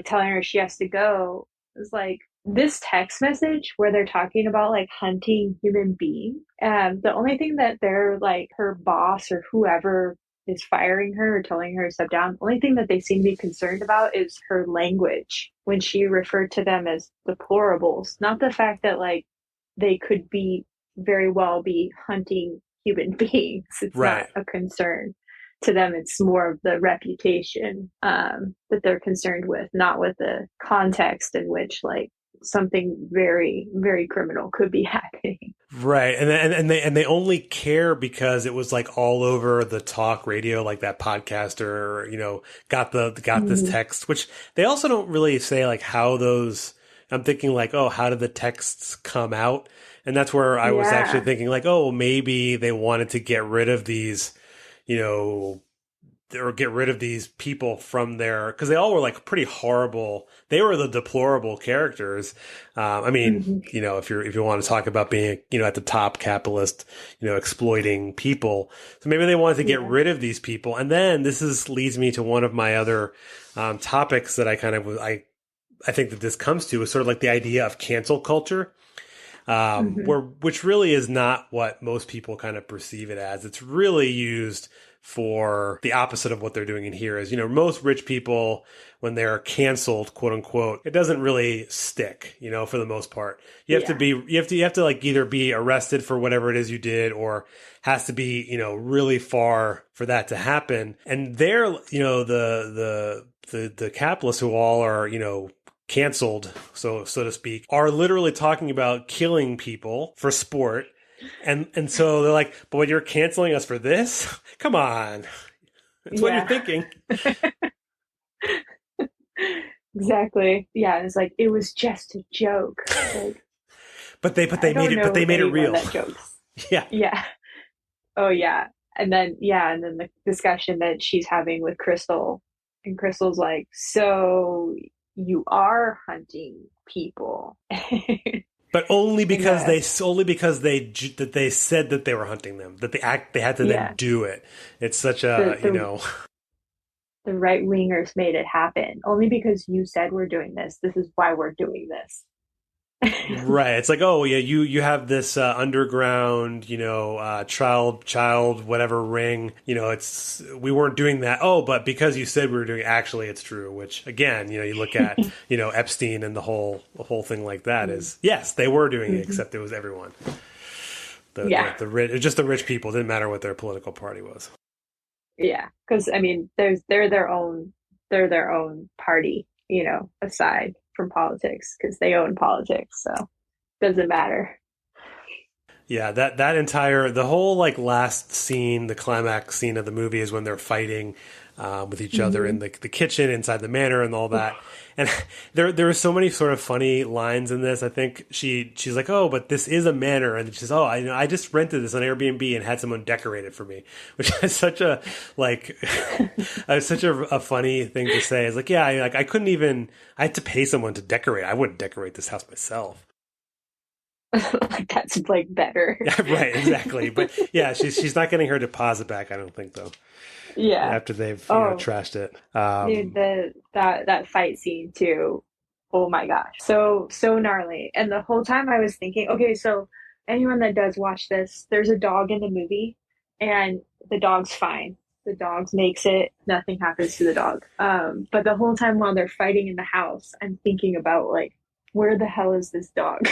telling her she has to go is like this text message where they're talking about like hunting human beings. The only thing that they're like her boss or whoever is firing her or telling her to step down, the only thing that they seem to be concerned about is her language when she referred to them as deplorables, not the fact that like they could very well be hunting human beings. It's right. Not a concern to them. It's more of the reputation that they're concerned with, not with the context in which like something very, very criminal could be happening. Right. And they only care because it was like all over the talk radio, like that podcaster, got this text, which they also don't really say like how those, I'm thinking like, oh, how did the texts come out? And that's where I was actually thinking like, oh, maybe they wanted to get rid of these, or get rid of these people from there, because they all were like pretty horrible. They were the deplorable characters. If you want to talk about being, at the top capitalist, exploiting people. So maybe they wanted to get rid of these people. And then leads me to one of my other topics that I think that this comes to is sort of like the idea of cancel culture. Which really is not what most people kind of perceive it as. It's really used for the opposite of what they're doing in here. Is, most rich people, when they're canceled, quote unquote, it doesn't really stick, for the most part. You have to like either be arrested for whatever it is you did, or has to be, really far for that to happen. And they're, the capitalists who all are, canceled, so to speak, are literally talking about killing people for sport. And so they're like, but you're canceling us for this? Come on. That's what you're thinking. Exactly. Yeah. It's like, it was just a joke. Like, but they made it real. That jokes. Yeah. Yeah. Oh yeah. And then the discussion that she's having with Crystal, and Crystal's like, so you are hunting people. But only because they said that they were hunting them, that they had to then do it. It's such a, the right wingers made it happen. Only because you said we're doing this. This is why we're doing this. Right. It's like, oh yeah, you have this underground, child whatever ring. We weren't doing that. Oh, but because you said we were doing it, actually it's true. Which again, you look at Epstein and the whole thing like that is, yes, they were doing it, except it was everyone. The rich, just the rich people. Didn't matter what their political party was. Yeah, because they're their own party, aside from politics, because they own politics, so doesn't matter. Yeah, the whole like last scene, the climax scene of the movie is when they're fighting with each other in the kitchen inside the manor and all that. And there are so many sort of funny lines in this. I think she's like, oh, but this is a manor, and she says, oh, I just rented this on Airbnb and had someone decorate it for me, which is such a like such a funny thing to say. It's like, yeah, I couldn't even. I had to pay someone to decorate. I wouldn't decorate this house myself. Like that's like better. Right, exactly. But yeah, she's not getting her deposit back, I don't think, though. Yeah. After they've trashed it. Dude, that fight scene too, Oh my gosh. So gnarly. And the whole time I was thinking, okay, so anyone that does watch this, there's a dog in the movie and the dog's fine. The dog makes it, nothing happens to the dog. But the whole time while they're fighting in the house, I'm thinking about like, where the hell is this dog?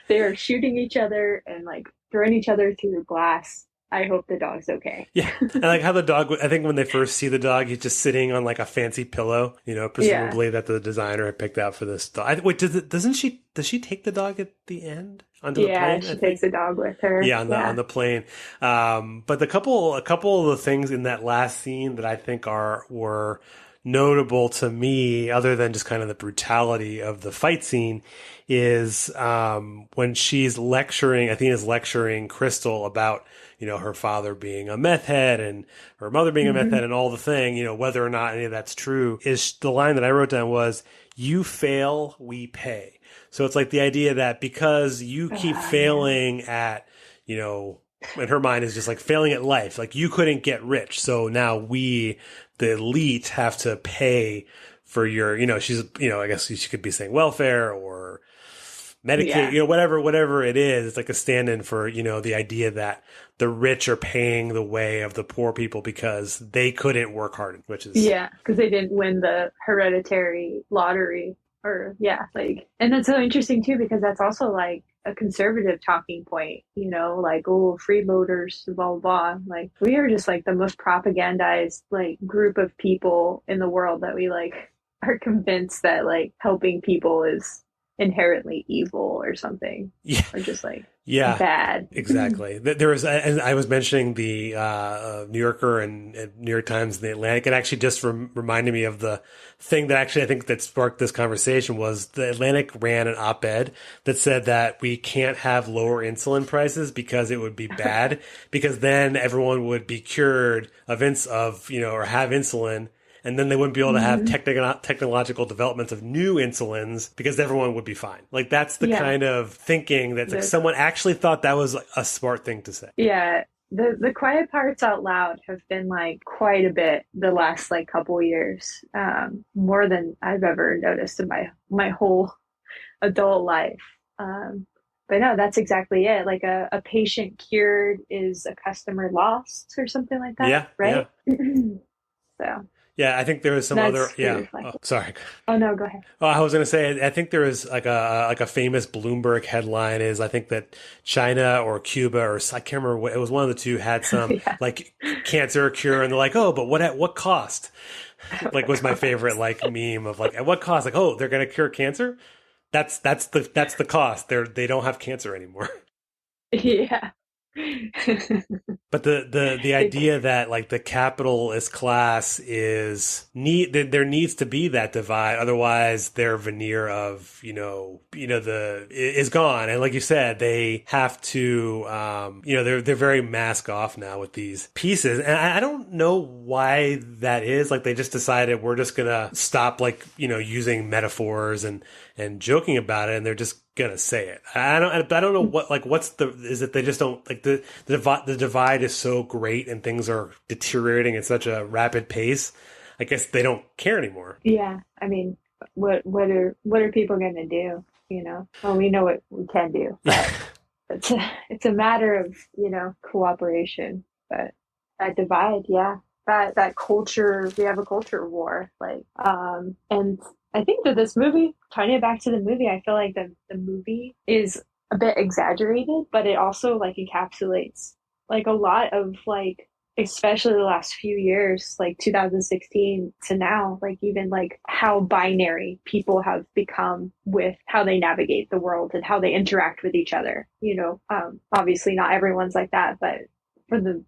They are shooting each other and like throwing each other through the glass. I hope the dog's okay. Yeah, and like how the dog. I think when they first see the dog, he's just sitting on like a fancy pillow. Presumably that the designer had picked out for this dog. Wait, doesn't she? Does she take the dog at the end onto the plane? Yeah, she takes the dog with her. Yeah, on the plane. But a couple of the things in that last scene that I think were notable to me, other than just kind of the brutality of the fight scene, is when she's lecturing. Athena's lecturing Crystal about her father being a meth head and her mother being a meth head and all the thing. Whether or not any of that's true, is the line that I wrote down was, "You fail, we pay." So it's like the idea that because you keep failing at, in her mind is just like failing at life. Like you couldn't get rich. So now we, the elite, have to pay for your, she's, I guess she could be saying welfare or Medicaid, whatever it is. It's like a stand-in for, the idea that the rich are paying the way of the poor people because they couldn't work hard, which is. Yeah, because they didn't win the hereditary lottery. And that's so interesting too, because that's also like a conservative talking point, like, oh, freeloaders, blah, blah, blah. Like, we are just like the most propagandized like group of people in the world that we like are convinced that like helping people is inherently evil or something. Yeah. Or just like bad. Exactly. There was, and I was mentioning the New Yorker and New York Times and the Atlantic. It actually just reminded me of the thing that actually I think that sparked this conversation was the Atlantic ran an op-ed that said that we can't have lower insulin prices because it would be bad because then everyone would be cured of or have insulin. And then they wouldn't be able to have technological developments of new insulins because everyone would be fine. Like that's the kind of thinking that's like someone actually thought that was like a smart thing to say. Yeah. The quiet parts out loud have been like quite a bit the last like couple years, more than I've ever noticed in my whole adult life. But no, that's exactly it. Like a patient cured is a customer lost or something like that. Yeah. Right. Yeah. So. Yeah, I think there was some other. Yeah. Oh, sorry. Oh no, go ahead. Oh, I was going to say, I think there was like a famous Bloomberg headline is I think that China or Cuba or I can't remember what it was, one of the two had some like cancer cure, and they're like, oh, but at what cost? Like was my favorite like meme of like at what cost? Like, oh, they're going to cure cancer? That's the cost. They don't have cancer anymore. Yeah. But the idea that like the capitalist class there needs to be that divide, otherwise their veneer of is gone. And like you said, they have to they're very mask off now with these pieces, and I don't know why that is. Like they just decided we're just gonna stop like using metaphors and joking about it, and they're just gonna say it. I don't know is it they just don't like the divide is so great and things are deteriorating at such a rapid pace. I guess they don't care anymore. Yeah, I mean, what are people gonna do? Well, we know what we can do. But it's a matter of cooperation. But that divide, that culture, we have a culture war. Like, and I think that this movie, tying it back to the movie, I feel like the movie is a bit exaggerated, but it also like encapsulates like a lot of like, especially the last few years, like 2016 to now, like even like how binary people have become with how they navigate the world and how they interact with each other. Obviously not everyone's like that, but for the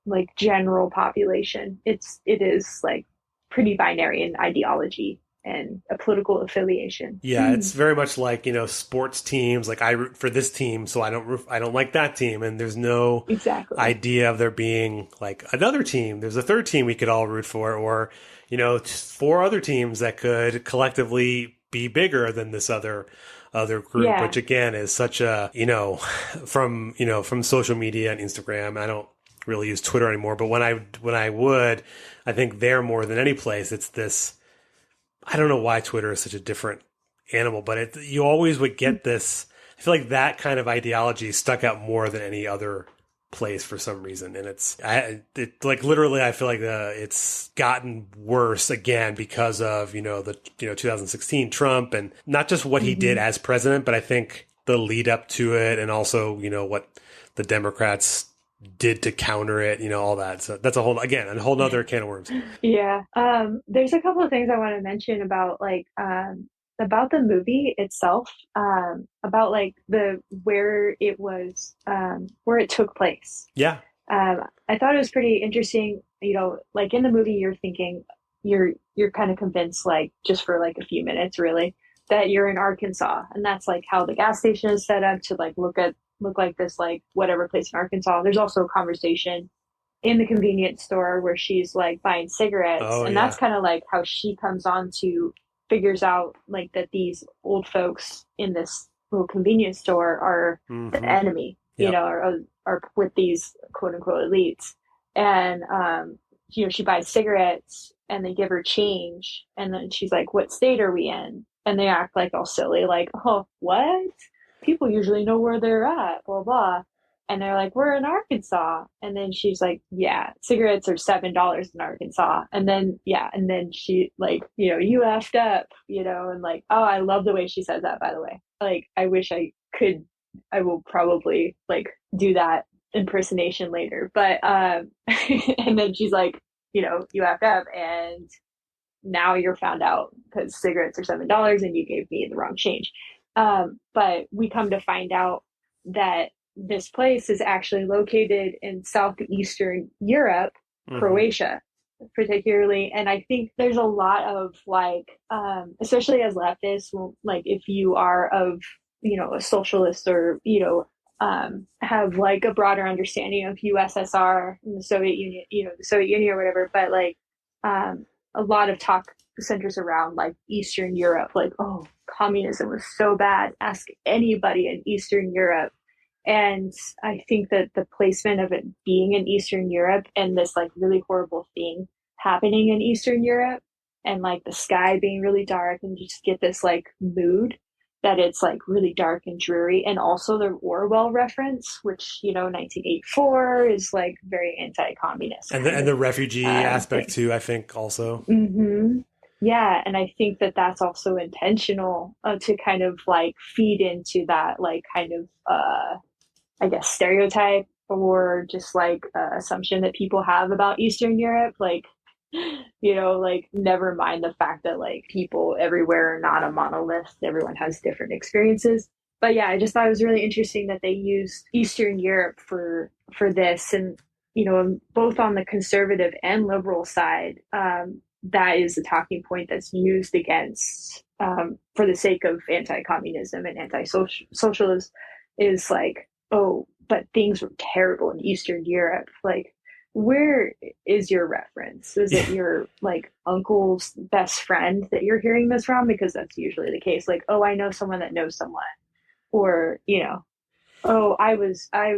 like general population, it is like pretty binary in ideology and a political affiliation. Yeah, it's very much like, sports teams. Like I root for this team, so I don't like that team. And there's no idea of there being like another team. There's a third team we could all root for, or, four other teams that could collectively be bigger than this other group, which again is such a, from social media and Instagram. I don't really use Twitter anymore, but when I would, I think there more than any place, it's this. I don't know why Twitter is such a different animal, but you always would get this. I feel like that kind of ideology stuck out more than any other place for some reason, and like literally, I feel like it's gotten worse again because of the 2016 Trump, and not just what he did as president, but I think the lead up to it, and also what the Democrats did to counter it, all that. So that's a whole nother can of worms. Yeah. There's a couple of things I want to mention about about the movie itself, about like where it took place. Yeah. I thought it was pretty interesting, like in the movie you're thinking you're kind of convinced, like just for like a few minutes really, that you're in Arkansas, and that's like how the gas station is set up to like look like this, like whatever place in Arkansas. There's also a conversation in the convenience store where she's like buying cigarettes, and that's kind of like how she comes on to figures out like that these old folks in this little convenience store are the enemy, are with these quote unquote elites. And she buys cigarettes and they give her change, and then she's like, "What state are we in?" And they act like all silly, like, "Oh, what? People usually know where they're at, blah blah." And they're like, "We're in Arkansas." And then she's like, "Yeah, cigarettes are $7 in Arkansas." And then she like, "You effed up," and like, oh, I love the way she says that, by the way. Like, I wish I could. I will probably like do that impersonation later. But and then she's like, "You effed up, and now you're found out because cigarettes are $7 and you gave me the wrong change." But we come to find out that this place is actually located in southeastern Europe, Croatia particularly. And I think there's a lot of like, especially as leftists, like if you are of, a socialist, or, have like a broader understanding of USSR and the Soviet Union, the Soviet Union or whatever, but like a lot of talk centers around like Eastern Europe, like, oh, communism was so bad. Ask anybody in Eastern Europe. And I think that the placement of it being in Eastern Europe and this like really horrible thing happening in Eastern Europe, and like the sky being really dark, and you just get this like mood that it's like really dark and dreary. And also the Orwell reference, which, 1984 is like very anti-communist. And the refugee aspect too, I think also. Mm-hmm. Yeah. And I think that that's also intentional to kind of like feed into that like kind of, I guess, stereotype, or just like assumption that people have about Eastern Europe. Like, like never mind the fact that like people everywhere are not a monolith. Everyone has different experiences. But yeah, I just thought it was really interesting that they used Eastern Europe for this. And, both on the conservative and liberal side, that is a talking point that's used against, for the sake of anti-communism and anti-socialism, is like, oh, but things were terrible in Eastern Europe. Like, where is your reference? Is it your like uncle's best friend that you're hearing this from? Because that's usually the case. Like, oh, I know someone that knows someone, or oh, I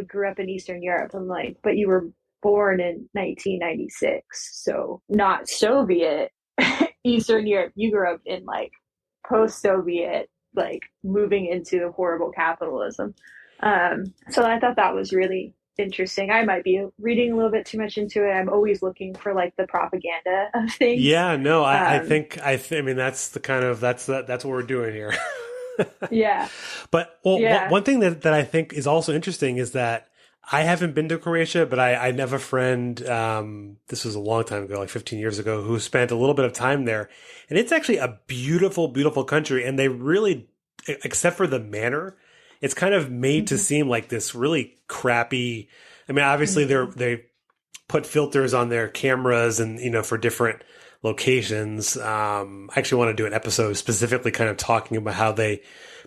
grew up in Eastern Europe. I'm like, but you were born in 1996, so not Soviet Eastern Europe. You grew up in like post-Soviet, like moving into horrible capitalism. So I thought that was really interesting. I might be reading a little bit too much into it. I'm always looking for like the propaganda of things. Yeah, no, I mean, that's the kind of, that's what we're doing here. Yeah. But one thing that I think is also interesting is that I haven't been to Croatia, but I have a friend, this was a long time ago, like 15 years ago, who spent a little bit of time there. And it's actually a beautiful, beautiful country. And they really, except for the manor, it's kind of made to seem like this really crappy. I mean, obviously they put filters on their cameras and, for different locations. I actually want to do an episode specifically kind of talking about how they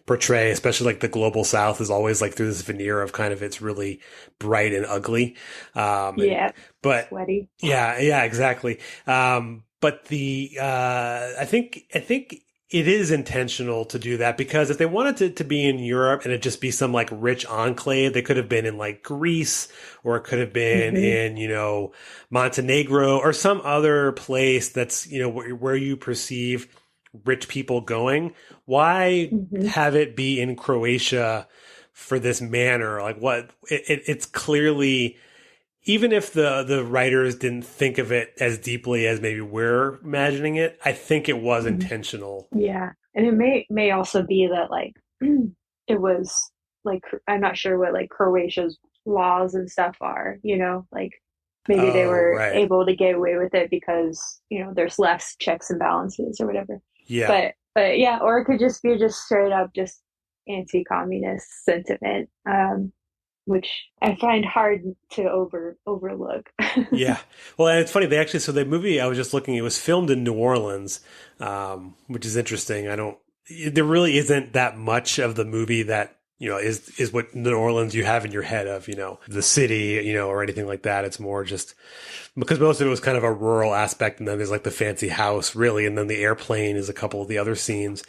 portray, especially like the global South is always like through this veneer of kind of, it's really bright and ugly. But sweaty. Yeah, exactly. But I think it is intentional to do that, because if they wanted it to be in Europe and it just be some like rich enclave, they could have been in like Greece, or it could have been in, Montenegro or some other place that's, where you perceive rich people going. Why have it be in Croatia for this manor? Like what it's clearly, even if the writers didn't think of it as deeply as maybe we're imagining it, I think it was intentional. Yeah. And it may also be that like it was like, I'm not sure what like Croatia's laws and stuff are, you know, like maybe they were right. able to get away with it because, you know, there's less checks and balances or whatever. Yeah. But yeah, or it could just be just straight up just anti-communist sentiment, which I find hard to overlook. Yeah. Well, and it's funny. The movie I was just looking, it was filmed in New Orleans, which is interesting. There really isn't that much of the movie that, you know, is what New Orleans you have in your head of, you know, the city, you know, or anything like that. It's more just because most of it was kind of a rural aspect. And then there's like the fancy house really. And then the airplane is a couple of the other scenes.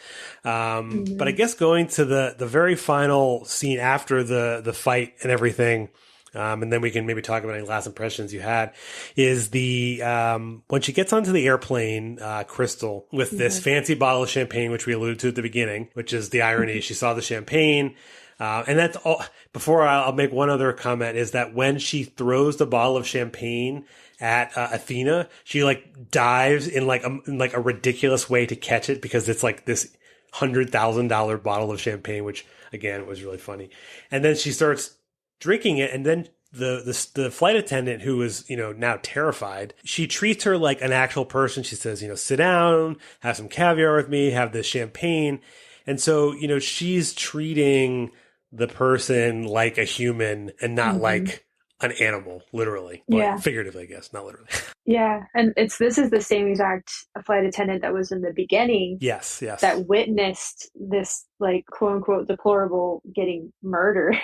But I guess going to the very final scene after the fight and everything, and then we can maybe talk about any last impressions you had, is when she gets onto the airplane, Crystal, with this fancy bottle of champagne, which we alluded to at the beginning, which is the irony. She saw the champagne. And that's all. Before I'll make one other comment, is that when she throws the bottle of champagne at Athena, she like dives in like a ridiculous way to catch it, because it's like this $100,000 bottle of champagne, which again was really funny. And then she starts drinking it, and then the flight attendant, who is, you know, now terrified, she treats her like an actual person. She says, you know, sit down, have some caviar with me, have this champagne. And so, you know, she's treating the person like a human and not like an animal, literally. But figuratively, I guess, not literally. Yeah. And this is the same exact flight attendant that was in the beginning. Yes. That witnessed this like quote unquote deplorable getting murdered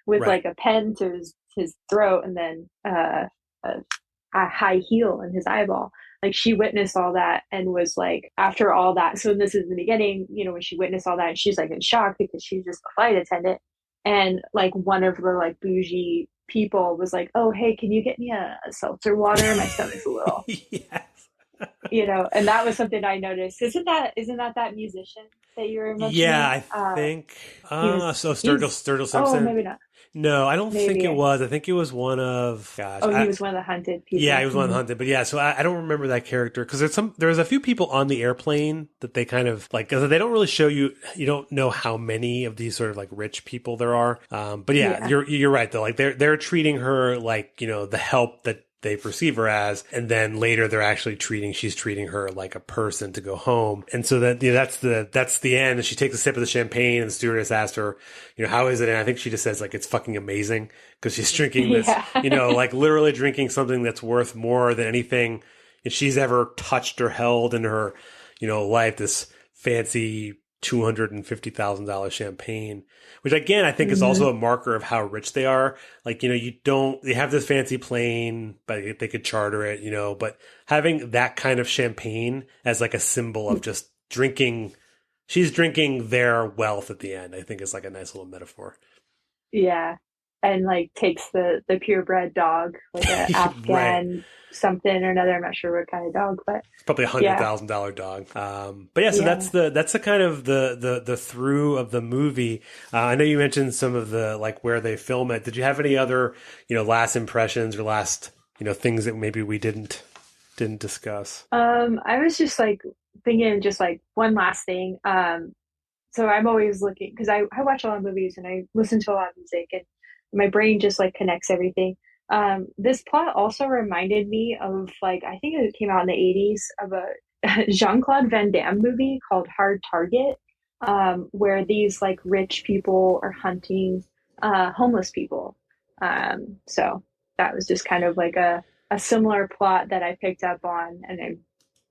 with like a pen to his throat, and then a high heel in his eyeball. Like she witnessed all that and was like, after all that. So this is the beginning, you know, when she witnessed all that, and she's like in shock because she's just a flight attendant. And like one of the like bougie people was like, oh, hey, can you get me a seltzer water? My stomach's a little, Yes. You know, and that was something I noticed. Isn't that musician that you were mentioning? Yeah, I think. Sturgill Simpson. Oh, maybe not. No, I don't think it was. I think it was one of. Gosh, he was one of the hunted people. Yeah, he was one of the hunted. But yeah, so I don't remember that character, because there's a few people on the airplane that they kind of like, because they don't really show you. You don't know how many of these sort of like rich people there are. But yeah, you're right though. Like they're treating her like, you know, the help that they perceive her as, and then later she's treating her like a person to go home. And so that, you know, that's the end. And she takes a sip of the champagne, and the stewardess asked her, you know, how is it? And I think she just says like, it's fucking amazing, because she's drinking this, you know, like literally drinking something that's worth more than anything she's ever touched or held in her, you know, life. This fancy $250,000 champagne, which again, I think is also a marker of how rich they are. Like, you know, they have this fancy plane, but they could charter it, you know, but having that kind of champagne as like a symbol of just drinking, she's drinking their wealth at the end, I think is like a nice little metaphor. Yeah. And like takes the purebred dog, like an Afghan something or another. I'm not sure what kind of dog, but it's probably $100,000 dog. But yeah, so that's the kind of the through of the movie. I know you mentioned some of the like where they film it. Did you have any other, you know, last impressions or last, you know, things that maybe we didn't discuss? I was just like thinking just like one last thing. So I'm always looking, because I watch a lot of movies and I listen to a lot of music, and my brain just like connects everything. This plot also reminded me of like, I think it came out in the 80s, of a Jean-Claude Van Damme movie called Hard Target, where these like rich people are hunting homeless people. So that was just kind of like a similar plot that I picked up on, and it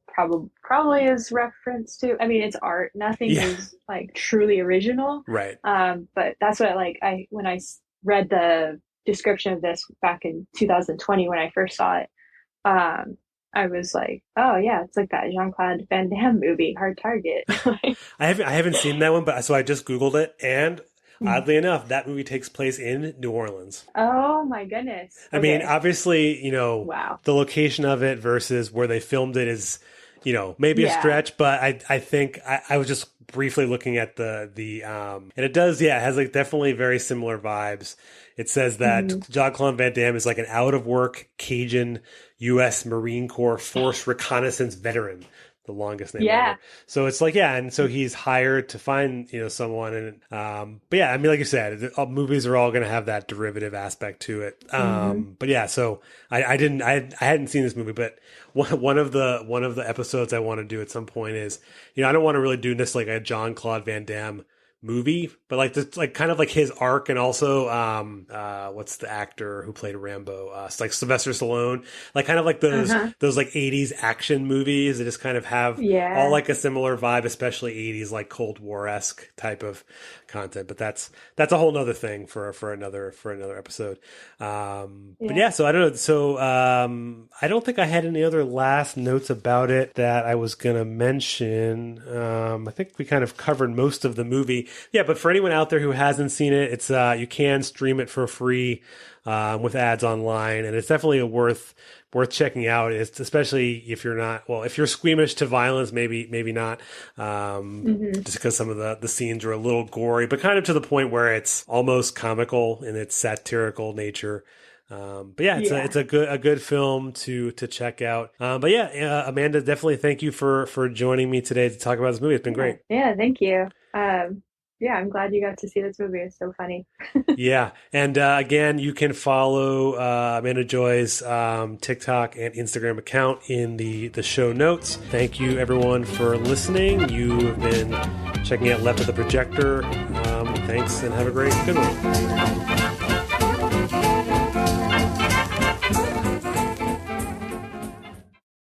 probably is reference to. I mean, it's art. Nothing is like truly original, right? But that's what when I read the description of this back in 2020 when I first saw it, I was like, oh yeah, it's like that Jean-Claude Van Damme movie, Hard Target. I haven't seen that one, but so I just Googled it, and oddly enough, that movie takes place in New Orleans. Oh my goodness. I mean, obviously, you know, wow, the location of it versus where they filmed it is maybe a Yeah. stretch, but I think I was just briefly looking at and it does, it has like definitely very similar vibes. It says that Jean-Claude Van Damme is like an out of work Cajun U.S. Marine Corps force reconnaissance veteran. The longest name ever. So it's like, and so he's hired to find, someone. And, but yeah, I mean, like you said, movies are all going to have that derivative aspect to it. But yeah, so I hadn't seen this movie, but one of the episodes I want to do at some point is, I don't want to really do this like a Jean-Claude Van Damme movie, but like this, like kind of like his arc, and also what's the actor who played Rambo? It's like Sylvester Stallone, like kind of like those like 80s action movies that just kind of have all like a similar vibe, especially 80s like Cold War-esque type of content. But that's a whole nother thing for another episode. But yeah, so I don't know. So I don't think I had any other last notes about it that I was gonna mention. I think we kind of covered most of the movie. Yeah, but for anyone out there who hasn't seen it, it's you can stream it for free with ads online, and it's definitely worth checking out. It's especially if you're squeamish to violence, maybe not, just because some of the scenes are a little gory, but kind of to the point where it's almost comical in its satirical nature. But yeah, it's a good film to check out. But yeah, Amanda, definitely thank you for joining me today to talk about this movie. It's been great. Yeah, thank you. Yeah, I'm glad you got to see this movie. It's so funny. Yeah. And again, you can follow Amanda Joy's TikTok and Instagram account in the show notes. Thank you, everyone, for listening. You have been checking out Left of the Projector. Thanks, and have a good one.